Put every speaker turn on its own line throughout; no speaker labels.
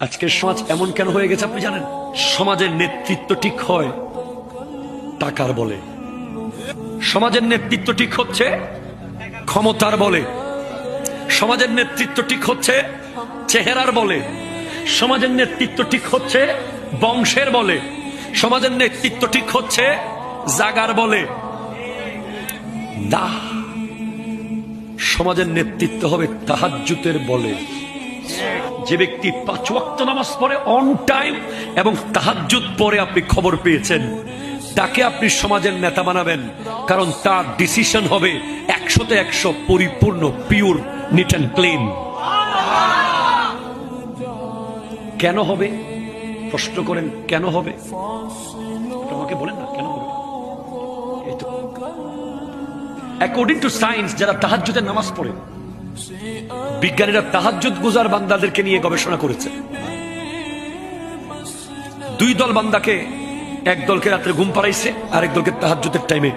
আজকের সমাজ এমন কেন হয়ে গেছে আপনি জানেন? সমাজের নেতৃত্ব ঠিক হয় টাকার বলে, সমাজের নেতৃত্ব ঠিক হচ্ছে ক্ষমতার বলে, সমাজের নেতৃত্ব ঠিক হচ্ছে চেহারার বলে, সমাজের নেতৃত্ব ঠিক হচ্ছে বংশের বলে, সমাজের নেতৃত্ব ঠিক হচ্ছে জাগার বলে। না, সমাজের নেতৃত্ব হবে তাহাজ্জুদের বলে। যে ব্যক্তি 5 ওয়াক্ত নামাজ পড়ে অন টাইম এবং তাহাজ্জুদ পড়ে আপনি খবর পেয়েছেন, তাকে আপনি সমাজের নেতা বানাবেন, কারণ তার ডিসিশন হবে 100-তে 100 পরিপূর্ণ, পিওর, নিট অ্যান্ড ক্লিন। কেন হবে? প্রশ্ন করেন কেন হবে? আমাকে বলেন না কেন হবে। অ্যাকর্ডিং টু সায়েন্স, যারা তাহাজ্জুদের নামাজ পড়ে, বিজ্ঞানীরা তাহাজ্জুদ গুজার বান্দাদেরকে নিয়ে গবেষণা করেছে। 2 দল বান্দাকে, এক দলকে রাত্রে ঘুম পাড়াইছে, আরেক দলকে তাহাজ্জুদের টাইমে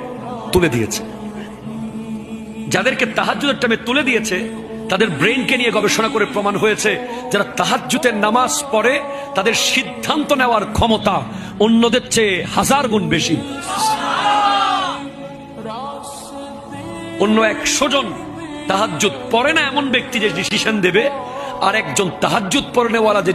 তুলে দিয়েছে। যাদেরকে তাহাজ্জুদের টাইমে তুলে দিয়েছে তাদের ব্রেইনকে নিয়ে গবেষণা করে প্রমাণ হয়েছে, যারা তাহাজ্জুদের নামাজ পড়ে তাদের সিদ্ধান্ত নেওয়ার ক্ষমতা অন্যদের চেয়ে 1000 গুণ বেশি। অন্য 100 জন তাহাজ্জুদ পড়ে না এমন ব্যক্তি যে ডিসিশন দেবে, আর একজন তাহাজ্জুদ পড়নেওয়ালা যে